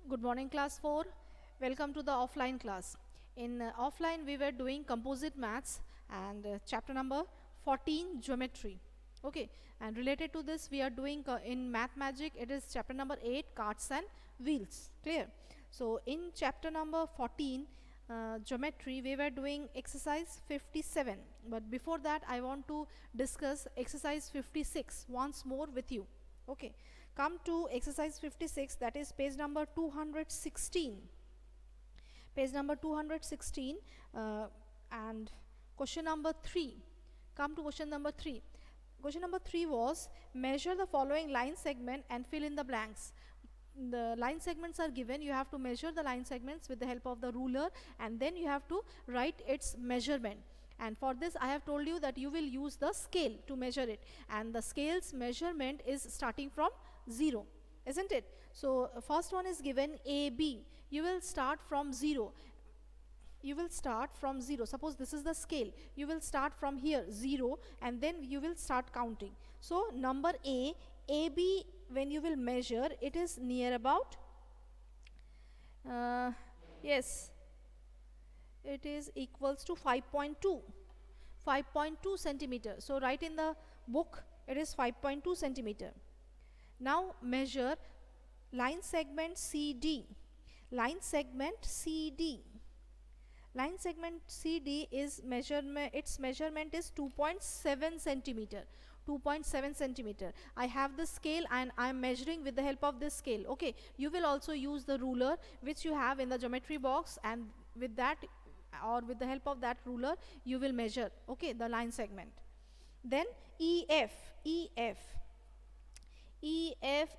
Good morning, class 4. Welcome to the offline class. In offline, we were doing composite maths and chapter number 14, geometry. Okay, and related to this, we are doing in Math Magic, it is chapter number 8, carts and wheels. Clear? So, in chapter number 14, geometry, we were doing exercise 57. But before that, I want to discuss exercise 56 once more with you. Okay, come to exercise 56, that is page number 216. Page number 216 and question number 3. Come to question number 3. Question number 3 was measure the following line segment and fill in the blanks. The line segments are given. You have to measure the line segments with the help of the ruler, and then you have to write its measurement. And for this I have told you that you will use the scale to measure it, and the scale's measurement is starting from 0, isn't it? So first one is given AB. You will start from 0. You will start from 0. Suppose this is the scale. You will start from here 0, and then you will start counting. So number AB, when you will measure, it is near about yes, it is equals to 5.2 centimeter. So write in the book, it is 5.2 centimeter. Now measure line segment CD. Line segment CD. Line segment CD is measurement, its measurement is 2.7 centimeter. 2.7 centimeter. I have the scale and I am measuring with the help of this scale. Okay, you will also use the ruler which you have in the geometry box, and with that or with the help of that ruler you will measure, okay, the line segment. Then EF,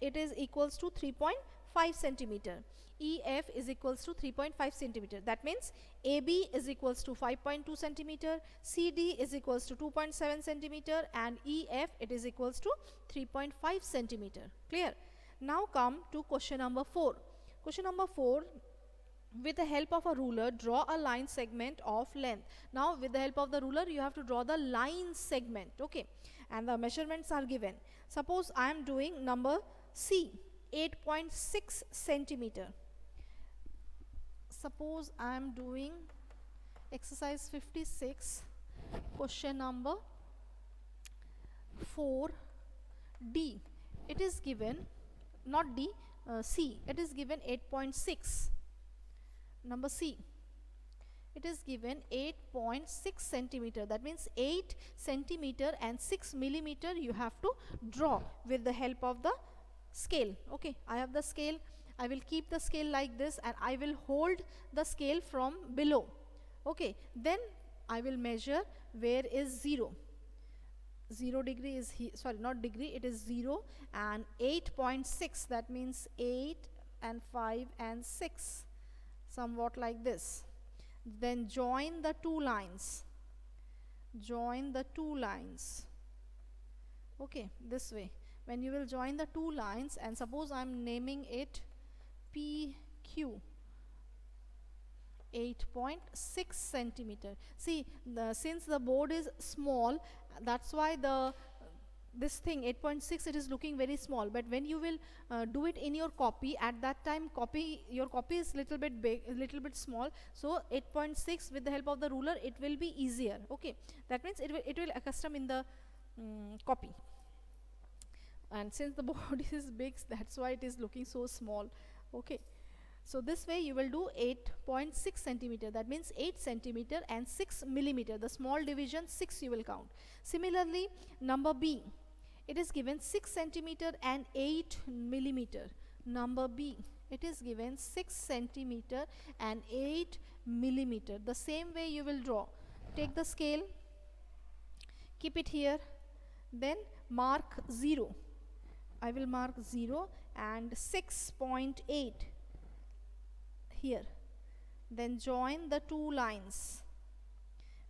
it is equals to 3.5 centimeter. EF is equals to 3.5 centimeter. That means AB is equals to 5.2 centimeter, CD is equals to 2.7 centimeter, and EF it is equals to 3.5 centimeter. Clear? Now come to question number 4. Question number 4, with the help of a ruler, draw a line segment of length. Now with the help of the ruler, you have to draw the line segment, okay, and the measurements are given. Suppose I am doing number C, 8.6 centimeter. Suppose I am doing exercise 56, question number 4D. It is given, not D, C, it is given 8.6. Number C, it is given 8.6 centimeter. That means 8 centimeter and 6 millimeter you have to draw with the help of the scale. Okay, I have the scale. I will keep the scale like this, and I will hold the scale from below. Okay, then I will measure where is 0. 0 degree is here, sorry, not degree, it is 0, and 8.6, that means 8 and 5 and 6, somewhat like this. Then join the two lines. Join the two lines. Okay, this way. When you will join the two lines, and suppose I am naming it PQ, 8.6 centimeter. See, since the board is small, that's why this thing 8.6, it is looking very small. But when you will do it in your copy, at that time your copy is little bit big, little bit small. So 8.6 with the help of the ruler, it will be easier. Okay, that means it will accustom in the copy. And since the board is big, that's why it is looking so small. Okay, so this way you will do 8.6 centimeter. That means 8 centimeter and 6 millimeter. The small division 6 you will count. Similarly, number B, it is given 6 centimeter and 8 millimeter. Number B, it is given 6 centimeter and 8 millimeter. The same way you will draw. Take the scale, keep it here, then mark 0. I will mark 0 and 6.8 here. Then join the two lines.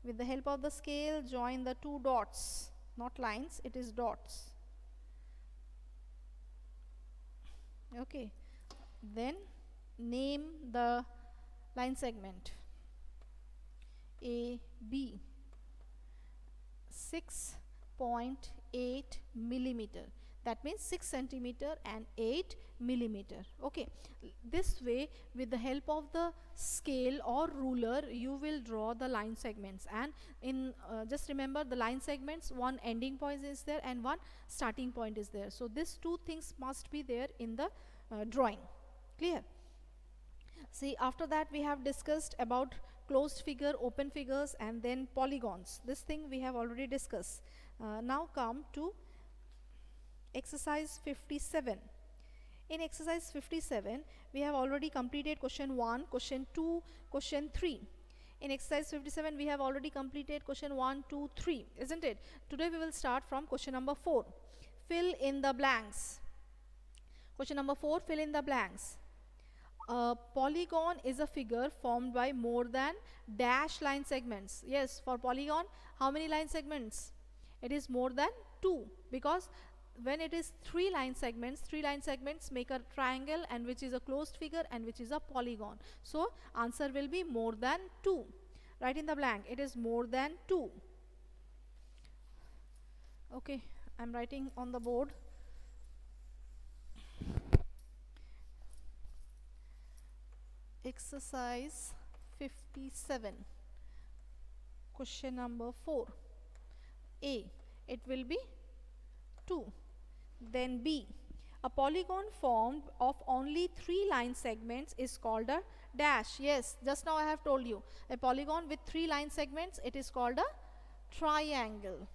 With the help of the scale, join the two dots. Not lines, it is dots. Okay. Then name the line segment. AB, 6.8 millimeter. That means 6 centimeter and 8 millimeter. Okay, this way, with the help of the scale or ruler, you will draw the line segments. And in just remember, the line segments, one ending point is there and one starting point is there. So these two things must be there in the drawing. Clear? See, after that we have discussed about closed figure, open figures, and then polygons. This thing we have already discussed. Now come to exercise 57. In exercise 57, we have already completed question 1, question 2, question 3. In exercise 57, we have already completed question 1, 2, 3, isn't it? Today we will start from question number 4. Fill in the blanks. Question number 4, fill in the blanks. A polygon is a figure formed by more than dash line segments. Yes, for polygon, how many line segments? It is more than 2, because when it is 3 line segments make a triangle, and which is a closed figure and which is a polygon. So answer will be more than 2. Write in the blank, it is more than 2. Okay, I am writing on the board. Exercise 57, question number 4. A, it will be 2. Then B, a polygon formed of only 3 line segments is called a dash. Yes, just now I have told you, a polygon with 3 line segments, it is called a triangle.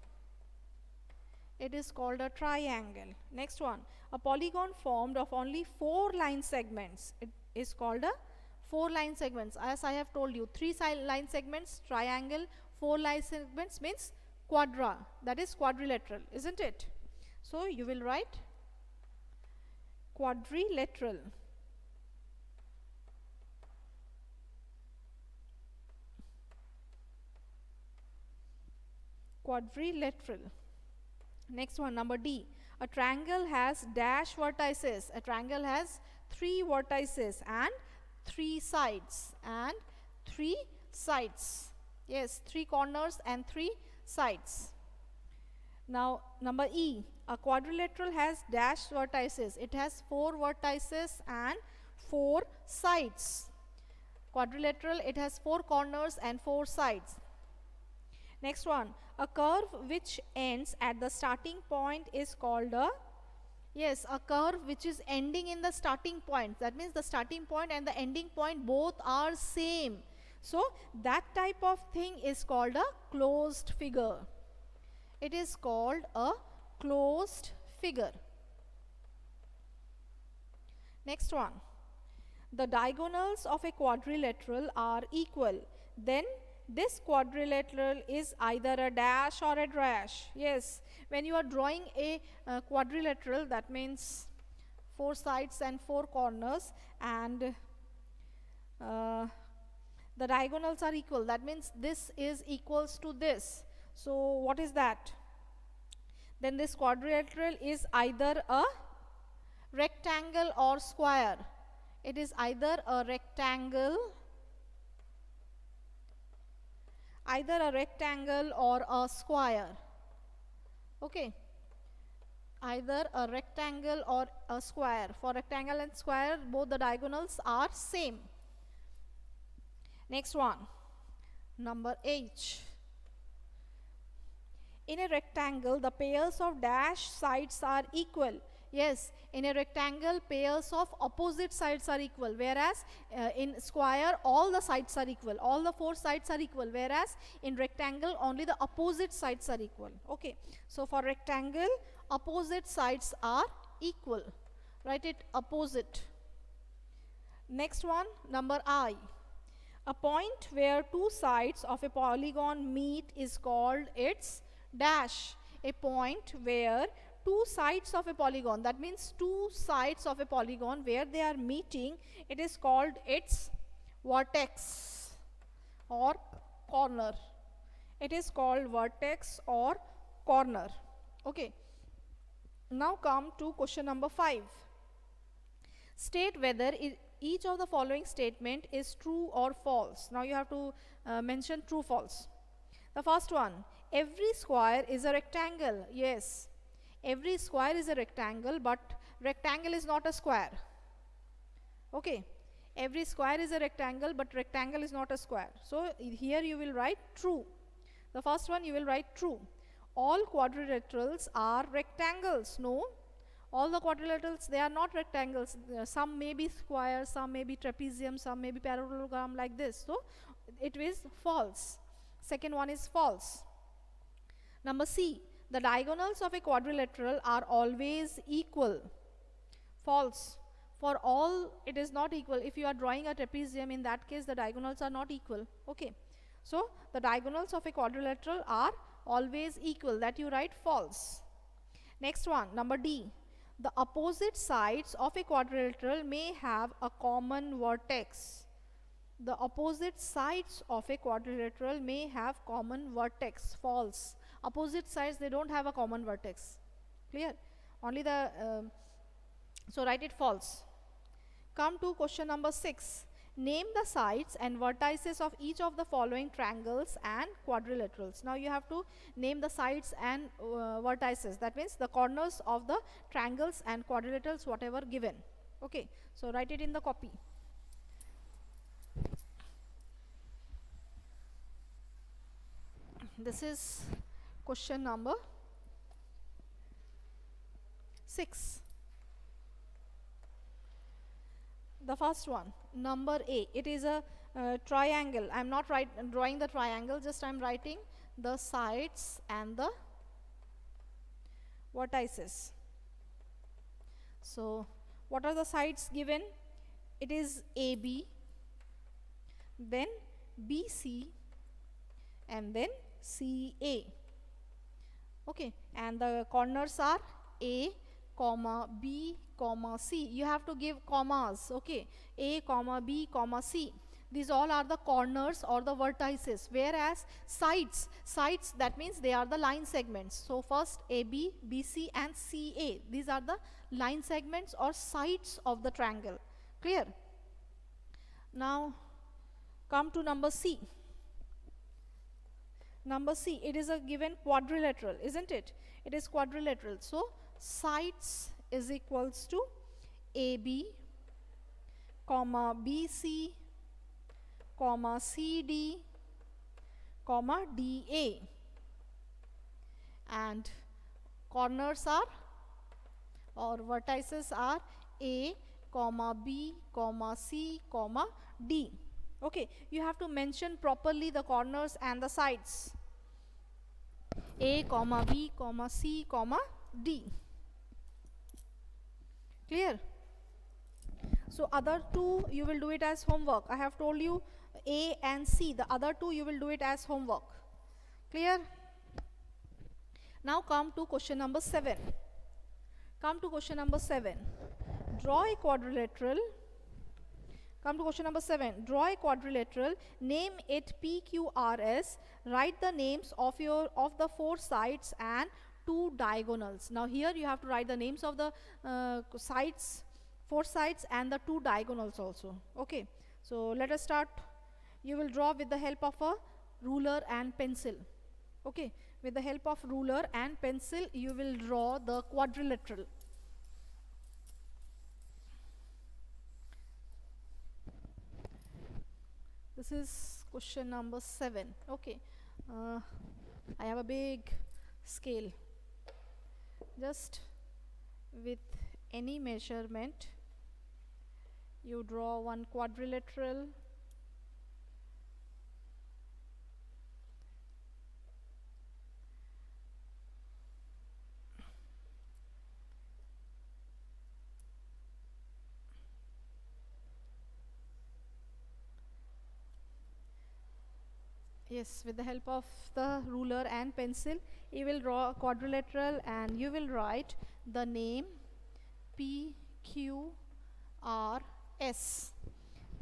It is called a triangle. Next one, a polygon formed of only 4 line segments, it is called a 4 line segments. As I have told you, 3 line segments, triangle, 4 line segments means quadra, that is quadrilateral, isn't it? So you will write quadrilateral. Quadrilateral. Next one, number D. A triangle has dash vertices. A triangle has 3 vertices and 3 sides. And 3 sides. Yes, 3 corners and 3 sides. Now, number E. A quadrilateral has dash vertices. It has 4 vertices and 4 sides. Quadrilateral, it has 4 corners and 4 sides. Next one, a curve which ends at the starting point is called a, yes, a curve which is ending in the starting point. That means the starting point and the ending point both are same. So that type of thing is called a closed figure. It is called a closed figure. Next one, the diagonals of a quadrilateral are equal. Then this quadrilateral is either a dash or a dash. Yes, when you are drawing a quadrilateral, that means 4 sides and 4 corners, and the diagonals are equal. That means this is equals to this. So what is that? Then this quadrilateral is either a rectangle or square. It is either a rectangle or a square. Okay, either a rectangle or a square. For rectangle and square, both the diagonals are same. Next one, number H. In a rectangle, the pairs of dash sides are equal. Yes, in a rectangle, pairs of opposite sides are equal, whereas in square, all the sides are equal. All the 4 sides are equal, whereas in rectangle, only the opposite sides are equal. Okay, so for rectangle, opposite sides are equal. Write it opposite. Next one, number I. A point where 2 sides of a polygon meet is called its dash. A point where 2 sides of a polygon, that means 2 sides of a polygon where they are meeting, it is called its vertex or corner. It is called vertex or corner. Okay, now come to question number 5. State whether each of the following statement is true or false. Now you have to mention true, false. The first one, every square is a rectangle. Yes, every square is a rectangle, but rectangle is not a square. Okay, every square is a rectangle, but rectangle is not a square. So here you will write true. The first one you will write true. All quadrilaterals are rectangles. No, all the quadrilaterals, they are not rectangles. Some may be square, some may be trapezium, some may be parallelogram, like this. So it is false. Second one is false. Number C, the diagonals of a quadrilateral are always equal. False. For all it is not equal. If you are drawing a trapezium, in that case the diagonals are not equal. Okay, so the diagonals of a quadrilateral are always equal. That you write false. Next one, number D, the opposite sides of a quadrilateral may have a common vertex. The opposite sides of a quadrilateral may have common vertex. False. Opposite sides, they don't have a common vertex. Clear? Only the so write it false. Come to question number 6. Name the sides and vertices of each of the following triangles and quadrilaterals. Now you have to name the sides and vertices. That means the corners of the triangles and quadrilaterals, whatever given. Okay, so write it in the copy. This is question number 6. The first one, number A, it is a triangle. I am not drawing the triangle, just I am writing the sides and the vertices. So what are the sides given? It is AB, then BC, and then CA. Okay, and the corners are A, comma B, comma C. You have to give commas. Okay, A, comma B, comma C. These all are the corners or the vertices, whereas sides, that means they are the line segments. So first AB, BC and CA, these are the line segments or sides of the triangle. Clear? Now come to number C. Number C, it is a given quadrilateral, isn't it? It is quadrilateral. So sides is equals to AB, comma BC, comma CD, comma DA, and corners are or vertices are A, comma B, comma C, comma D. Okay, you have to mention properly the corners and the sides. A, comma B, comma C, comma D. Clear? So other two you will do it as homework. I have told you A and C. The other two you will do it as homework. Clear? Now come to question number 7. Come to question number 7. Draw a quadrilateral. Come to question number 7. Draw a quadrilateral. Name it PQRS. Write the names of the 4 sides and 2 diagonals. Now here you have to write the names of the sides, 4 sides and the 2 diagonals also. Okay, so let us start. You will draw with the help of a ruler and pencil. Okay, with the help of ruler and pencil you will draw the quadrilateral. This is question number 7. Okay, I have a big scale. Just with any measurement you draw one quadrilateral. Yes, with the help of the ruler and pencil you will draw a quadrilateral and you will write the name PQRS.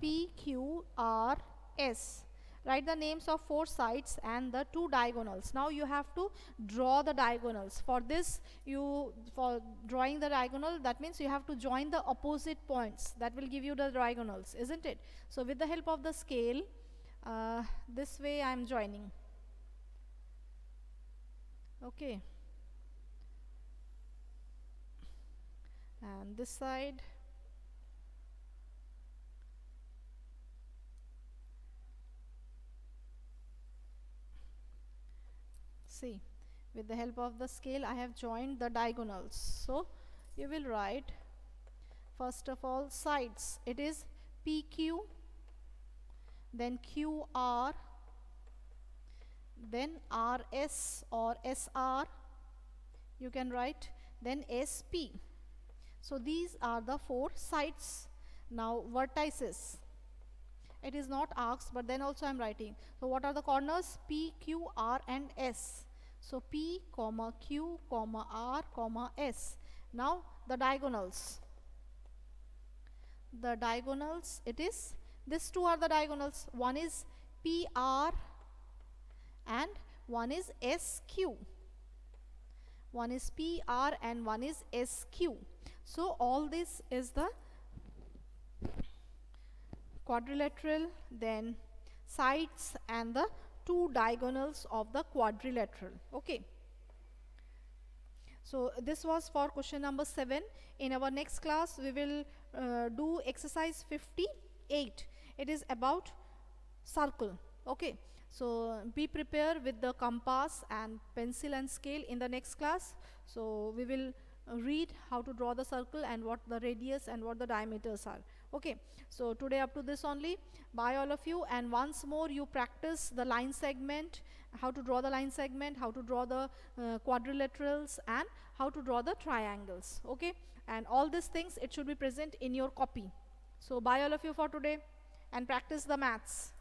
PQRS. Write the names of 4 sides and the 2 diagonals. Now you have to draw the diagonals. For this, for drawing the diagonal, that means you have to join the opposite points. That will give you the diagonals, isn't it? So with the help of the scale, this way I am joining. Okay. and this side. See, with the help of the scale I have joined the diagonals. So you will write first of all sides. It is PQ, then QR, then RS or SR, you can write, then SP. So these are the four sides. Now vertices, it is not arcs, but then also I am writing. So what are the corners? P, Q, R and S. So P, comma, Q, comma, R, comma, S. Now the diagonals. The diagonals, it is, these two are the diagonals. One is PR and one is SQ. One is PR and one is SQ. So all this is the quadrilateral, then sides and the two diagonals of the quadrilateral. Okay. So this was for question number 7. In our next class we will do exercise 58. It is about circle. Okay. So be prepared with the compass and pencil and scale in the next class. So we will read how to draw the circle and what the radius and what the diameters are. Okay, so today up to this only. Bye all of you, and once more you practice the line segment, how to draw the line segment, how to draw the quadrilaterals, and how to draw the triangles. Okay, and all these things, it should be present in your copy. So bye all of you for today, and practice the maths.